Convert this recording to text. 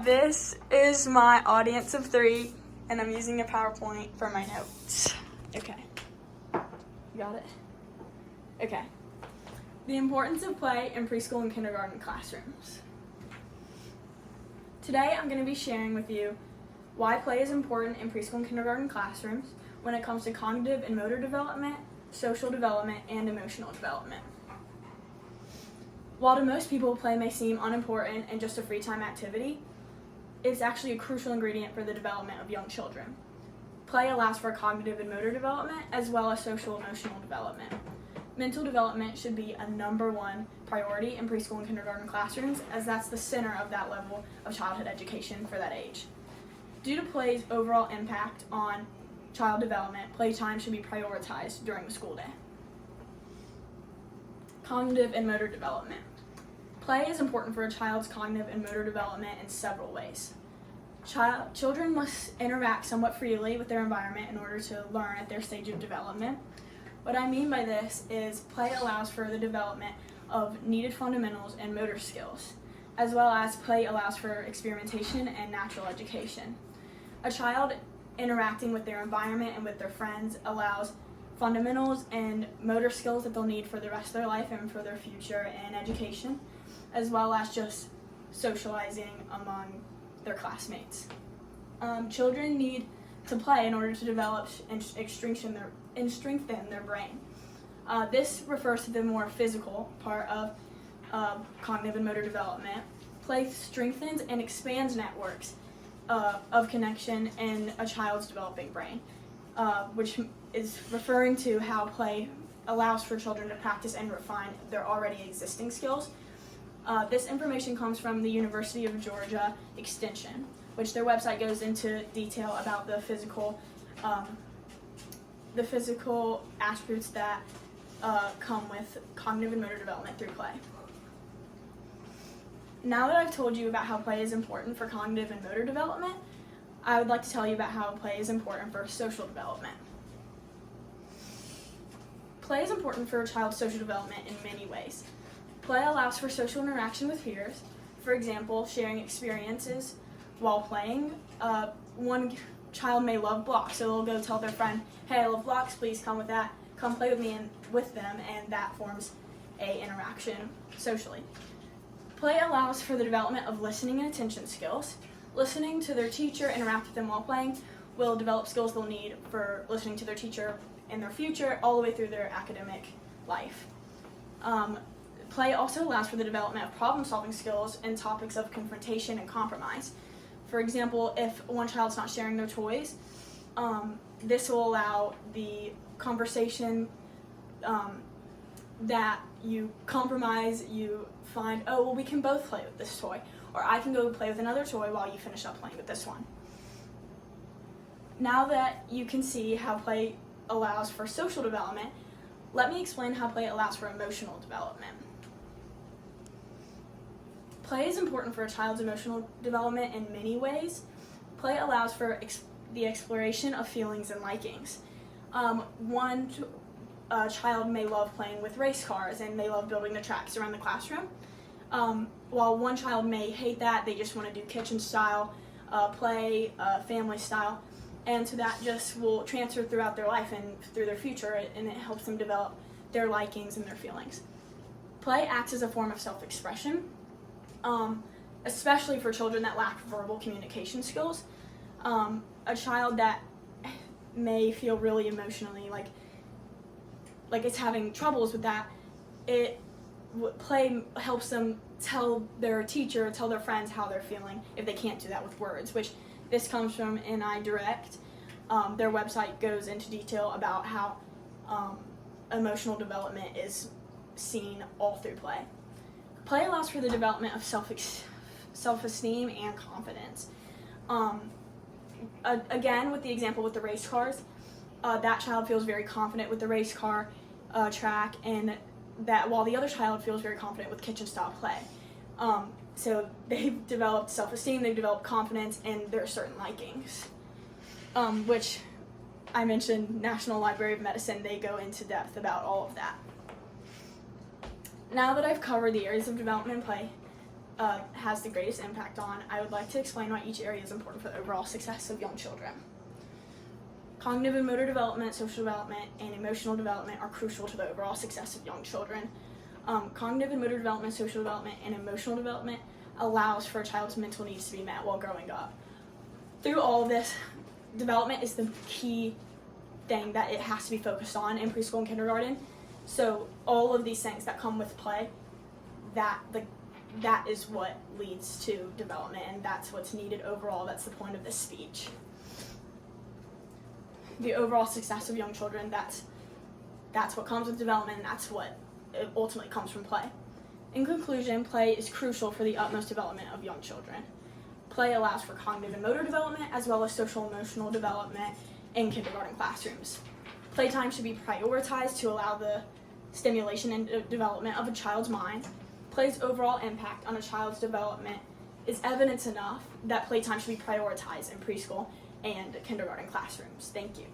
This is my audience of 3, and I'm using a PowerPoint for my notes. Okay. Got it? Okay. The importance of play in preschool and kindergarten classrooms. Today, I'm going to be sharing with you why play is important in preschool and kindergarten classrooms when it comes to cognitive and motor development, social development, and emotional development. While to most people, play may seem unimportant and just a free time activity, it's actually a crucial ingredient for the development of young children. Play allows for cognitive and motor development as well as social and emotional development. Mental development should be a #1 priority in preschool and kindergarten classrooms, as that's the center of that level of childhood education for that age. Due to play's overall impact on child development, playtime should be prioritized during the school day. Cognitive and motor development. Play is important for a child's cognitive and motor development in several ways. Children must interact somewhat freely with their environment in order to learn at their stage of development. What I mean by this is play allows for the development of needed fundamentals and motor skills, as well as play allows for experimentation and natural education. A child interacting with their environment and with their friends allows fundamentals and motor skills that they'll need for the rest of their life and for their future in education, as well as just socializing among their classmates. Children need to play in order to develop and strengthen their brain. This refers to the more physical part of cognitive and motor development. Play strengthens and expands networks of connection in a child's developing brain, which is referring to how play allows for children to practice and refine their already existing skills. This information comes from the University of Georgia Extension, which their website goes into detail about the physical attributes that come with cognitive and motor development through play. Now that I've told you about how play is important for cognitive and motor development, I would like to tell you about how play is important for social development. Play is important for a child's social development in many ways. Play allows for social interaction with peers. For example, sharing experiences while playing. One child may love blocks, so they'll go tell their friend, "Hey, I love blocks, please come play with me and with them," and that forms a interaction socially. Play allows for the development of listening and attention skills. Listening to their teacher, interact with them while playing, will develop skills they'll need for listening to their teacher in their future, all the way through their academic life. Play also allows for the development of problem-solving skills in topics of confrontation and compromise. For example, if one child's not sharing their toys, this will allow the conversation that you compromise, you find, oh, well, we can both play with this toy, or I can go play with another toy while you finish up playing with this one. Now that you can see how play allows for social development, let me explain how play allows for emotional development. Play is important for a child's emotional development in many ways. Play allows for the exploration of feelings and likings. One child may love playing with race cars and they love building the tracks around the classroom. While one child may hate that, they just want to do kitchen style play, family style, and so that just will transfer throughout their life and through their future, and it helps them develop their likings and their feelings. Play acts as a form of self-expression, especially for children that lack verbal communication skills. A child that may feel really emotionally like it's having troubles with that, play helps them tell their teacher, tell their friends how they're feeling if they can't do that with words, which this comes from NI Direct. Their website goes into detail about how emotional development is seen all through play. Play allows for the development of self-esteem and confidence. Again, with the example with the race cars, that child feels very confident with the race car track, and that while the other child feels very confident with kitchen style play. So they've developed self-esteem, they've developed confidence, and there are certain likings, which I mentioned National Library of Medicine, they go into depth about all of that. Now that I've covered the areas of development and play, has the greatest impact on, I would like to explain why each area is important for the overall success of young children. Cognitive and motor development, social development, and emotional development are crucial to the overall success of young children. Cognitive and motor development, social development, and emotional development allows for a child's mental needs to be met while growing up. Through all of this, development is the key thing that it has to be focused on in preschool and kindergarten. So all of these things that come with play, that is what leads to development, and that's what's needed overall. That's the point of this speech. The overall success of young children, that's what comes with development, and that's what ultimately comes from play. In conclusion, play is crucial for the utmost development of young children. Play allows for cognitive and motor development as well as social and emotional development in kindergarten classrooms. Playtime should be prioritized to allow the stimulation and development of a child's mind. Play's overall impact on a child's development is evidence enough that playtime should be prioritized in preschool and kindergarten classrooms. Thank you.